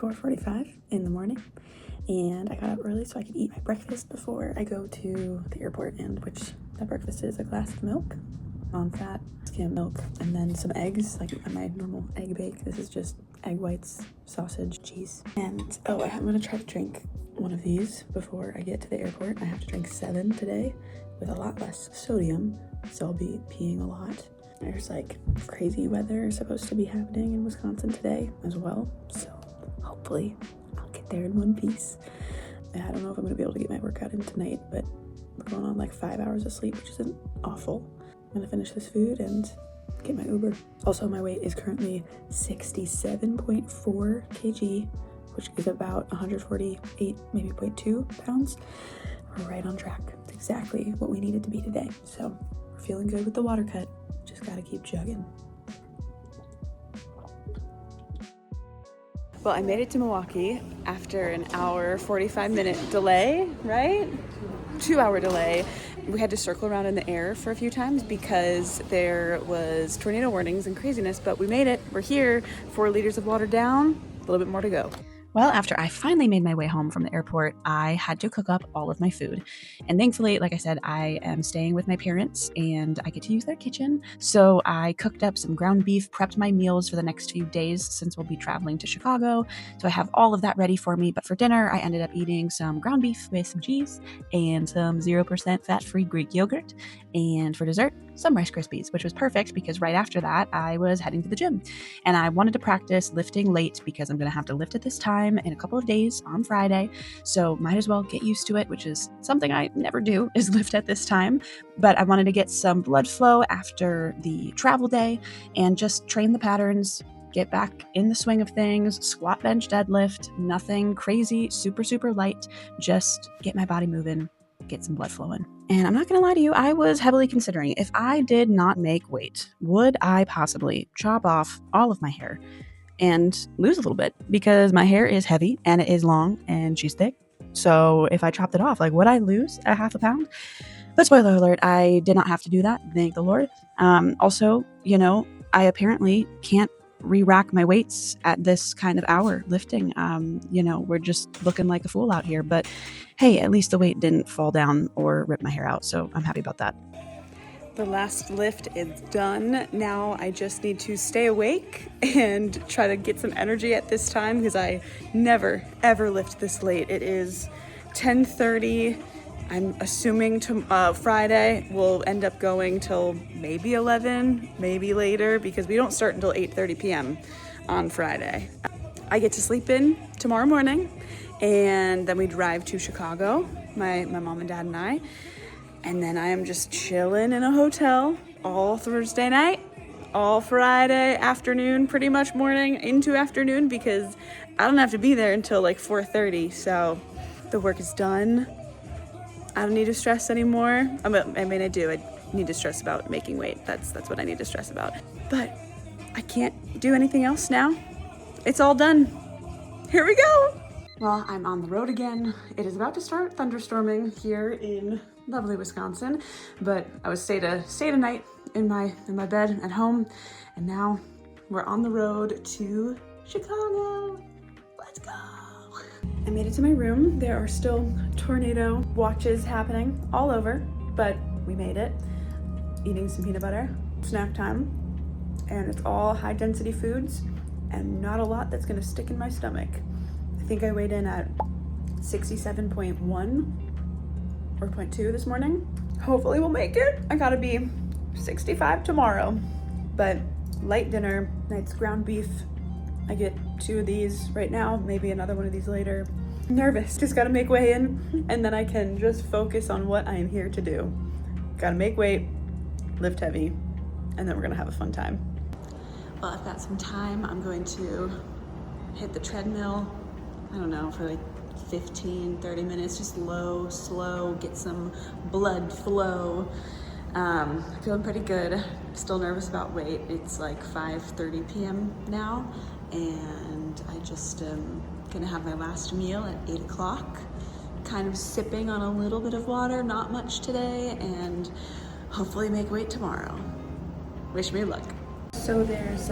4:45 in the morning, and I got up early so I could eat my breakfast before I go to the airport, and which that breakfast is a glass of milk, non-fat skim milk, and then some eggs, like my normal egg bake. This is just egg whites, sausage, cheese, and I'm gonna try to drink one of these before I get to the airport. I have to drink 7 today with a lot less sodium, so I'll be peeing a lot. There's like crazy weather supposed to be happening in Wisconsin today as well, so hopefully I'll get there in one piece. I don't know if I'm gonna be able to get my workout in tonight, but we're going on like 5 hours of sleep, which isn't awful. I'm gonna finish this food and get my Uber. Also, my weight is currently 67.4 kg, which is about 148, maybe 0.2 pounds. We're right on track. It's exactly what we needed to be today. So we're feeling good with the water cut. Just gotta keep chugging. Well, I made it to Milwaukee after an hour, 45-minute delay, right? 2-hour delay. We had to circle around in the air for a few times because there was tornado warnings and craziness, but we made it. We're here. 4 liters of water down, a little bit more to go. Well, after I finally made my way home from the airport, I had to cook up all of my food. And thankfully, like I said, I am staying with my parents and I get to use their kitchen. So I cooked up some ground beef, prepped my meals for the next few days since we'll be traveling to Chicago. So I have all of that ready for me. But for dinner, I ended up eating some ground beef with some cheese and some 0% fat-free Greek yogurt. And for dessert, some Rice Krispies, which was perfect because right after that, I was heading to the gym. And I wanted to practice lifting late because I'm going to have to lift at this time in a couple of days on Friday. So might as well get used to it, which is something I never do, is lift at this time. But I wanted to get some blood flow after the travel day and just train the patterns, get back in the swing of things, squat, bench, deadlift, nothing crazy, super, super light, just get my body moving, get some blood flowing. And I'm not gonna lie to you, I was heavily considering if I did not make weight, would I possibly chop off all of my hair and lose a little bit? Because my hair is heavy and it is long and she's thick. So if I chopped it off, like, would I lose a half a pound? But spoiler alert, I did not have to do that, thank the Lord. Also, I apparently can't re-rack my weights at this kind of hour lifting. We're just looking like a fool out here, but hey, at least the weight didn't fall down or rip my hair out, so I'm happy about that. The last lift is done. Now I just need to stay awake and try to get some energy at this time because I never ever lift this late. It is 10:30. I'm assuming Friday we'll end up going till maybe 11, maybe later, because we don't start until 8:30 p.m. on Friday. I get to sleep in tomorrow morning, and then we drive to Chicago, my mom and dad and I, and then I am just chilling in a hotel all Thursday night, all Friday afternoon, pretty much morning into afternoon, because I don't have to be there until like 4:30, so the work is done. I don't need to stress anymore. I mean, I do. I need to stress about making weight. That's what I need to stress about. But I can't do anything else now. It's all done. Here we go. Well, I'm on the road again. It is about to start thunderstorming here in lovely Wisconsin, but I was stayed a night in my bed at home, and now we're on the road to Chicago. Let's go. I made it to my room. There are still tornado watches happening all over, but we made it. Eating some peanut butter, snack time, and it's all high density foods and not a lot that's gonna stick in my stomach. I think I weighed in at 67.1 or 0.2 this morning. Hopefully we'll make it. I gotta be 65 tomorrow, but light dinner, night's ground beef. I get 2 of these right now, maybe another one of these later. I'm nervous, just gotta make way in, and then I can just focus on what I am here to do. Gotta make weight, lift heavy, and then we're gonna have a fun time. Well, I've got some time. I'm going to hit the treadmill, I don't know, for like 15, 30 minutes, just low, slow, get some blood flow. Feeling pretty good. Still nervous about weight. It's like 5:30 p.m. now, and I just am gonna have my last meal at 8 o'clock. Kind of sipping on a little bit of water, not much today, and hopefully make weight tomorrow. Wish me luck. So there's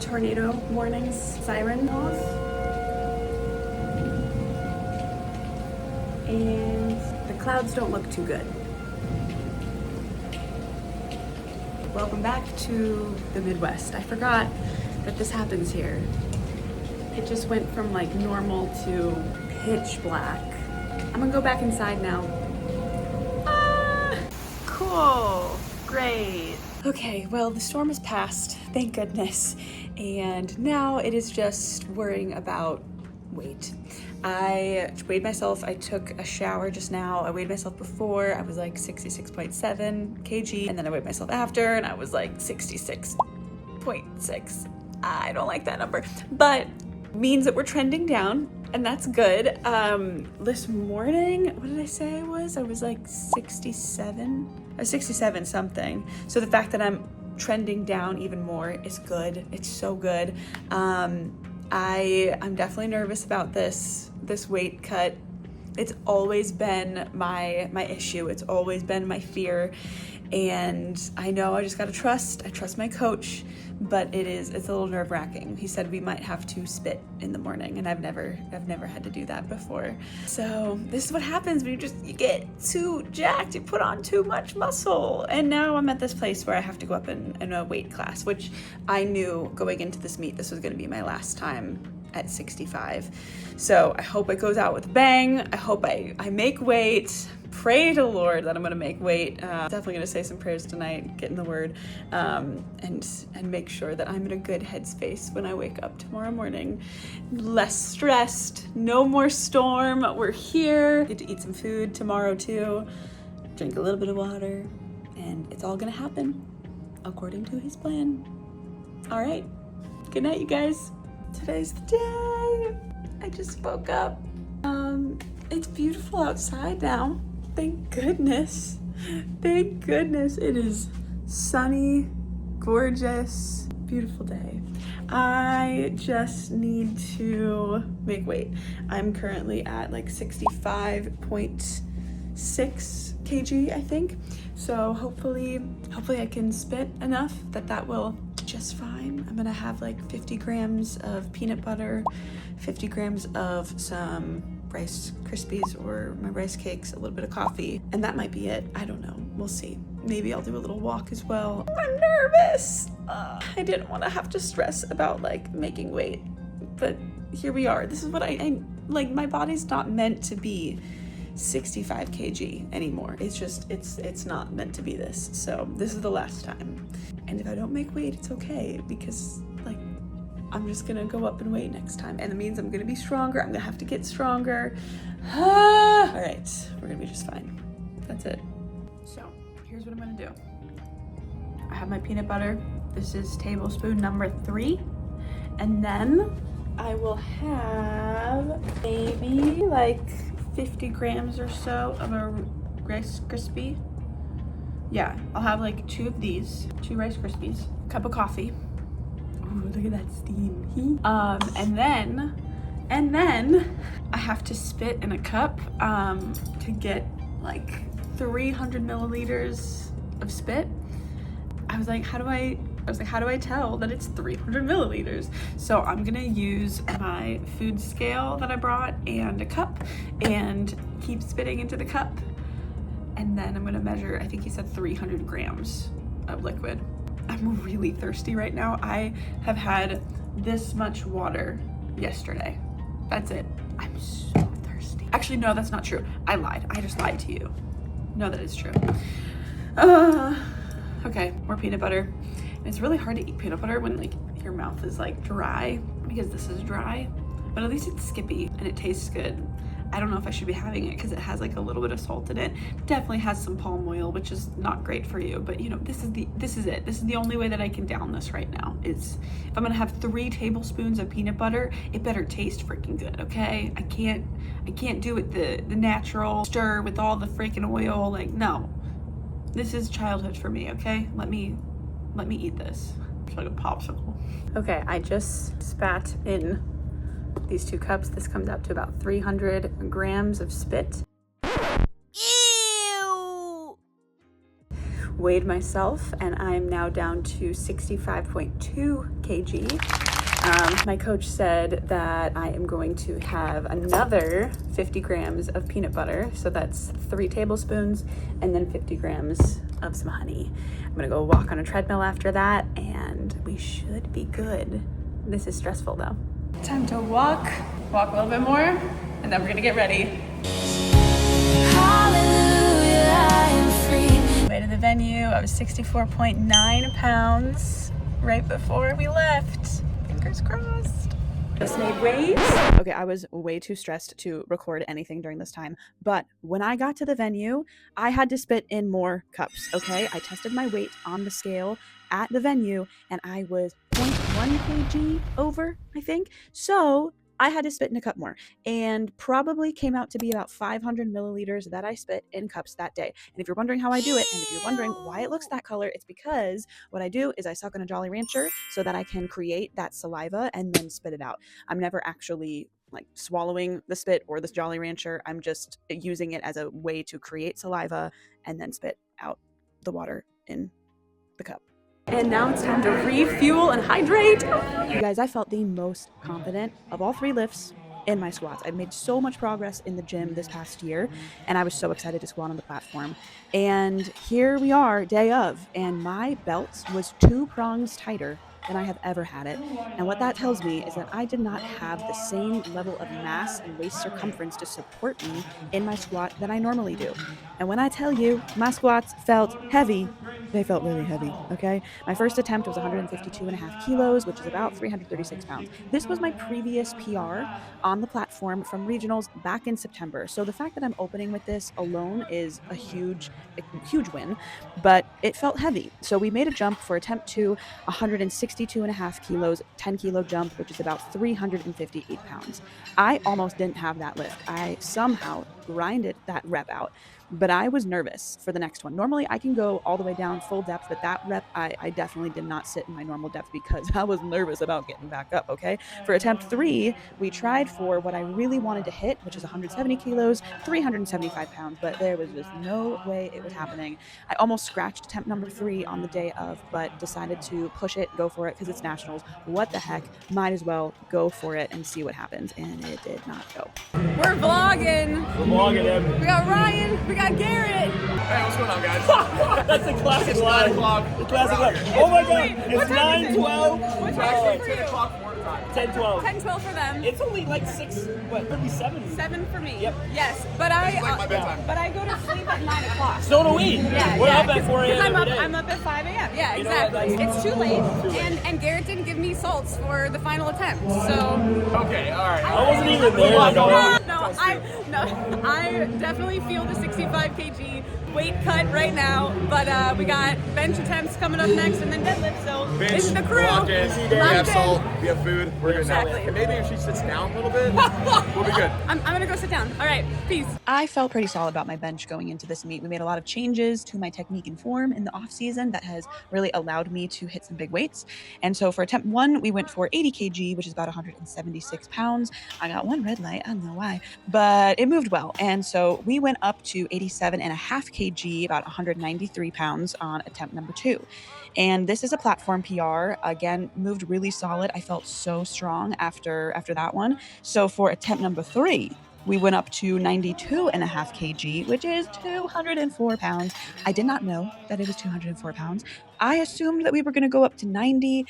tornado warnings, siren off. and the clouds don't look too good. Welcome back to the Midwest. I forgot that this happens here. It just went from like normal to pitch black. I'm gonna go back inside now. Ah, cool, great. Okay, well, the storm has passed, thank goodness. And now it is just worrying about weight. I weighed myself, I took a shower just now. I weighed myself before, I was like 66.7 kg, and then I weighed myself after, and I was like 66.6. I don't like that number, but means that we're trending down, and that's good. This morning, what did I say I was? I was like 67? I was 67 something. So the fact that I'm trending down even more is good. It's so good. I'm definitely nervous about this weight cut. It's always been my issue. It's always been my fear. And I know I just gotta trust. I trust my coach, but it's a little nerve-wracking. He said we might have to spit in the morning, and I've never had to do that before. So this is what happens when you get too jacked, you put on too much muscle. And now I'm at this place where I have to go up in a weight class, which I knew going into this meet, this was gonna be my last time at 65. So I hope it goes out with a bang. I hope I make weight. Pray to the Lord that I'm gonna make weight. Definitely gonna say some prayers tonight, get in the word, and make sure that I'm in a good headspace when I wake up tomorrow morning. Less stressed, no more storm, we're here. Get to eat some food tomorrow too, drink a little bit of water, and it's all gonna happen according to his plan. All right, good night, you guys. Today's the day. I just woke up. It's beautiful outside now. Thank goodness. Thank goodness. It is sunny, gorgeous, beautiful day. I just need to make weight. I'm currently at like 65.6 kg, I think. So hopefully I can spit enough that will just fine. I'm gonna have like 50 grams of peanut butter, 50 grams of some Rice Krispies or my rice cakes, a little bit of coffee, and that might be it. I don't know. We'll see. Maybe I'll do a little walk as well. I'm nervous. I didn't want to have to stress about like making weight, but here we are. This is what I like. My body's not meant to be 65 kg anymore. It's just, it's not meant to be this. So this is the last time. And if I don't make weight, it's okay, because like, I'm just gonna go up in weight next time. And it means I'm gonna be stronger. I'm gonna have to get stronger. All right, we're gonna be just fine. That's it. So here's what I'm gonna do. I have my peanut butter. This is tablespoon number 3. And then I will have maybe like 50 grams or so of a Rice Krispie. Yeah, I'll have like 2 of these, 2 Rice Krispies, cup of coffee. Ooh, look at that steam. And then I have to spit in a cup to get like 300 milliliters of spit. I was like, how do I tell that it's 300 milliliters? So I'm gonna use my food scale that I brought and a cup and keep spitting into the cup. And then I'm gonna measure, I think he said 300 grams of liquid. I'm really thirsty right now. I have had this much water yesterday. That's it. I'm so thirsty. Actually, no, that's not true. I lied. I just lied to you. No, that is true. Okay, more peanut butter. And it's really hard to eat peanut butter when like your mouth is like dry, because this is dry, but at least it's skippy and it tastes good. I don't know if I should be having it because it has like a little bit of salt in it. Definitely has some palm oil, which is not great for you, but you know, this is it. This is the only way that I can down this right now. Is if I'm gonna have 3 tablespoons of peanut butter, it better taste freaking good, okay? I can't do it the natural stir with all the freaking oil. Like, no. This is childhood for me, okay? Let me eat this. It's like a popsicle. Okay, I just spat in these 2 cups. This comes out to about 300 grams of spit. Ew! Weighed myself, and I'm now down to 65.2 kg. My coach said that I am going to have another 50 grams of peanut butter. So that's 3 tablespoons and then 50 grams of some honey. I'm gonna go walk on a treadmill after that and we should be good. This is stressful though. Time to walk a little bit more and then we're gonna get ready. Hallelujah, I am free. Way to the venue, I was 64.9 pounds right before we left. Fingers crossed. Just made weight. Okay, I was way too stressed to record anything during this time, but when I got to the venue, I had to spit in more cups, okay? I tested my weight on the scale at the venue and I was 0.1 kg over, I think. So I had to spit in a cup more and probably came out to be about 500 milliliters that I spit in cups that day. And if you're wondering how I do it, and if you're wondering why it looks that color, it's because what I do is I suck on a Jolly Rancher so that I can create that saliva and then spit it out. I'm never actually like swallowing the spit or this Jolly Rancher. I'm just using it as a way to create saliva and then spit out the water in the cup. And now it's time to refuel and hydrate. You guys, I felt the most confident of all 3 lifts in my squats. I've made so much progress in the gym this past year, and I was so excited to squat on the platform. And here we are, day of, and my belt was 2 prongs tighter than I have ever had it. And what that tells me is that I did not have the same level of mass and waist circumference to support me in my squat that I normally do. And when I tell you my squats felt heavy, they felt really heavy, okay? My first attempt was 152.5 kilos, which is about 336 pounds. This was my previous PR on the platform from regionals back in September. So the fact that I'm opening with this alone is a huge win, but it felt heavy. So we made a jump for attempt 2, 162.5 kilos, 10 kilo jump, which is about 358 pounds. I almost didn't have that lift. I somehow grinded that rep out, but I was nervous for the next one. Normally I can go all the way down full depth, but that rep, I definitely did not sit in my normal depth because I was nervous about getting back up, okay? For attempt 3, we tried for what I really wanted to hit, which is 170 kilos, 375 pounds, but there was just no way it was happening. I almost scratched attempt number 3 on the day of, but decided to push it, go for it, because it's nationals. What the heck? Might as well go for it and see what happens, and it did not go. We're vlogging. We got Ryan, we got Garrett. Hey, what's going on, guys? That's the classic line. The classic line. Oh my god, it's 9:12. What's actually for 10 you? o'clock Florida time. 10:12. 10-12 for them. It's only like 7. 7 for me. Yep. Yes, but It's like my bedtime. but I go to sleep at 9 o'clock. So do we. Yeah, We're yeah, up at 4 a.m. every day. I'm up at 5 a.m. Yeah, You know what, exactly. that's- It's too late, Too late. and Garrett didn't give me salts for the final attempt, so. Okay, all right. I wasn't even there. I definitely feel the 65 kg weight cut right now, but we got bench attempts coming up next, and then deadlift. So this is the crew. Lock in. We Locked have in. salt. We have food. We're good now. Exactly. And maybe if she sits down a little bit, we'll be good. I'm gonna go sit down. All right, peace. I felt pretty solid about my bench going into this meet. We made a lot of changes to my technique and form in the off season that has really allowed me to hit some big weights. And so for attempt 1, we went for 80 kg, which is about 176 pounds. I got one red light, I don't know why, but it moved well. And so we went up to 87.5 kg, about 193 pounds on attempt number 2. And this is a platform PR. Again, moved really solid. I felt so strong after that one. So for attempt number 3, we went up to 92.5 kg, which is 204 pounds. I did not know that it was 204 pounds. I assumed that we were going to go up to 90.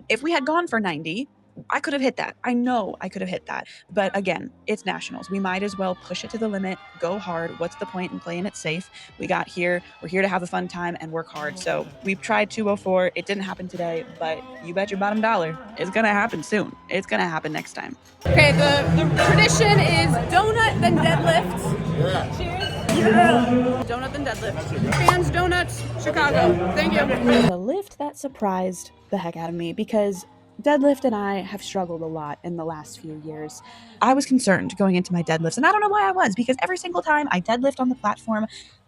If we had gone for 90, I could have hit that. I know I could have hit that. But again, it's nationals. We might as well push it to the limit, go hard. What's the point in playing it safe? We're here to have a fun time and work hard. So we've tried 204. It didn't happen today, but you bet your bottom dollar it's going to happen soon. It's going to happen next time. Okay, the tradition is donut, then deadlift. Yeah. Cheers. Yeah. Donut, then deadlift. Fans, donuts, Chicago. Thank you. The lift that surprised the heck out of me because deadlift and I have struggled a lot in the last few years. I was concerned going into my deadlifts, and I don't know why I was, because every single time I deadlift on the platform,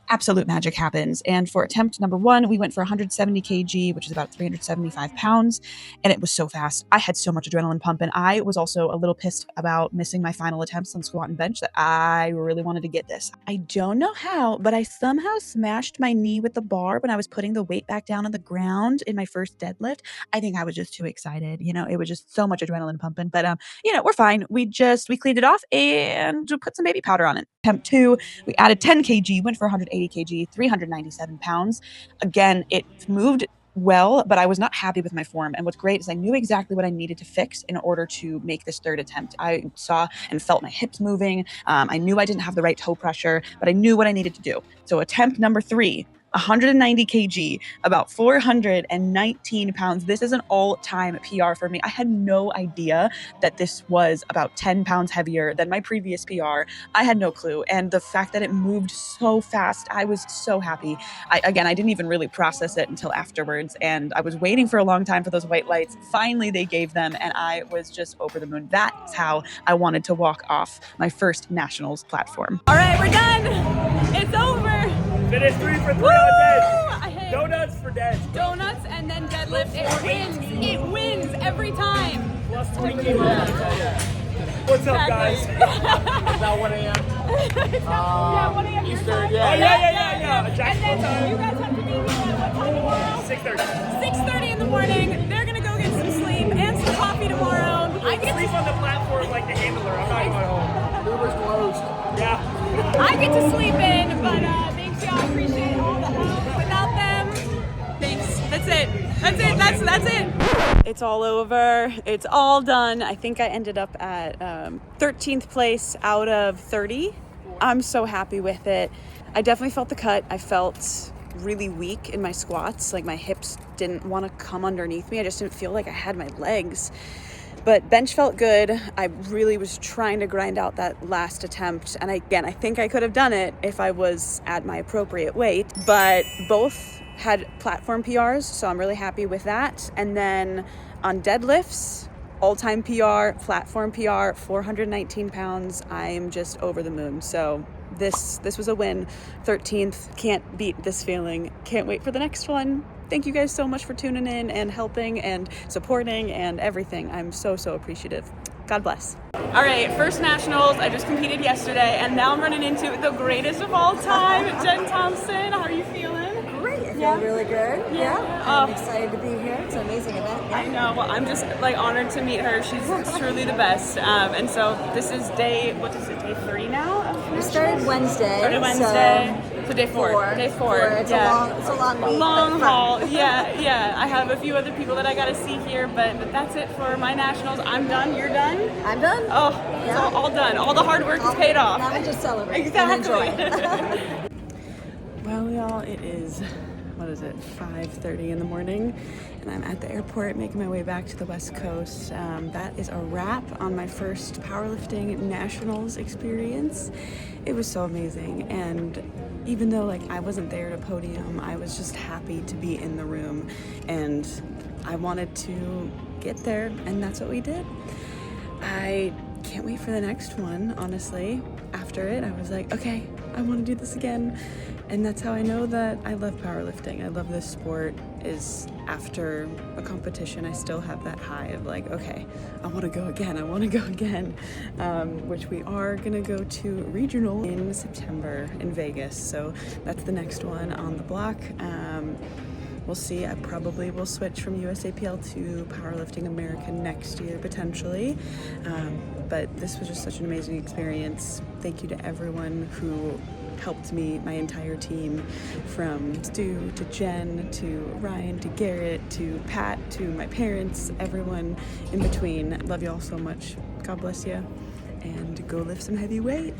absolute magic happens. And for attempt number 1, we went for 170 kg, which is about 375 pounds. And it was so fast. I had so much adrenaline pumping. I was also a little pissed about missing my final attempts on squat and bench that I really wanted to get this. I don't know how, but I somehow smashed my knee with the bar when I was putting the weight back down on the ground in my first deadlift. I think I was just too excited. It was just so much adrenaline pumping, but we're fine. We cleaned it off and put some baby powder on it. Attempt 2, we added 10 kg, went for 180 kg, 397 pounds. Again, it moved well, but I was not happy with my form. And what's great is I knew exactly what I needed to fix in order to make this third attempt. I saw and felt my hips moving. I knew I didn't have the right toe pressure, but I knew what I needed to do. So attempt number 3, 190 kg, about 419 pounds. This is an all-time PR for me. I had no idea that this was about 10 pounds heavier than my previous PR. I had no clue. And the fact that it moved so fast, I was so happy. I didn't even really process it until afterwards. And I was waiting for a long time for those white lights. Finally, they gave them, and I was just over the moon. That's how I wanted to walk off my first nationals platform. All right, we're done. It's over. Finish 3 for 3 on bench. Donuts for dead. Donuts and then deadlift. It wins. It wins every time. Plus 3 kilos. What's up, guys? About 1 a.m. Yeah, 1 a.m. Eastern, Oh, yeah. And then you guys have to be here at what time tomorrow? 6:30. 6:30 in the morning. They're gonna go get some sleep and some coffee tomorrow. I get Sleep on the platform like the handler. I'm not going home. Uber's closed. Yeah. I get to sleep in, but thanks y'all. Appreciate all the help. Without them, thanks. That's it. That's it. It's all over. It's all done. I think I ended up at 13th place out of 30. I'm so happy with it. I definitely felt the cut. I felt really weak in my squats. Like my hips didn't want to come underneath me. I just didn't feel like I had my legs. But bench felt good. I really was trying to grind out that last attempt. And I think I could have done it if I was at my appropriate weight. But both had platform PRs, so I'm really happy with that. And then on deadlifts, all-time PR, platform PR, 419 pounds. I am just over the moon. So this was a win. 13th, can't beat this feeling. Can't wait for the next one. Thank you guys so much for tuning in and helping and supporting and everything. I'm so appreciative. God bless. All right, first nationals. I just competed yesterday, and now I'm running into the greatest of all time, Jen Thompson. How are you feeling? Great, I feel really good. Yeah, I'm excited to be here. It's an amazing event. Yeah. I know. Well, I'm just honored to meet her. She's truly the best. And so this is day 3 now? We started Wednesday. So day 4. Day 4. It's a long week. Long but haul. Yeah. I have a few other people that I got to see here, but that's it for my nationals. I'm done. You're done? I'm done. Oh, it's all done. All the hard work is paid off. Now we just celebrate Exactly. and enjoy. Well, y'all, it is 5:30 in the morning, and I'm at the airport making my way back to the West Coast. That is a wrap on my first powerlifting nationals experience. It was so amazing, and even though I wasn't there at a podium, I was just happy to be in the room, and I wanted to get there, and that's what we did. I can't wait for the next one, honestly. After it, I was like, okay, I want to do this again. And that's how I know that I love powerlifting. I love this sport. Is after a competition, I still have that high of okay, I want to go again. Which we are going to go to regional in September in Vegas. So that's the next one on the block. We'll see. I probably will switch from USAPL to Powerlifting America next year, potentially. But this was just such an amazing experience. Thank you to everyone who helped me, my entire team, from Stu to Jen to Ryan to Garrett to Pat to my parents, everyone in between. Love you all so much. God bless you. And go lift some heavy weight.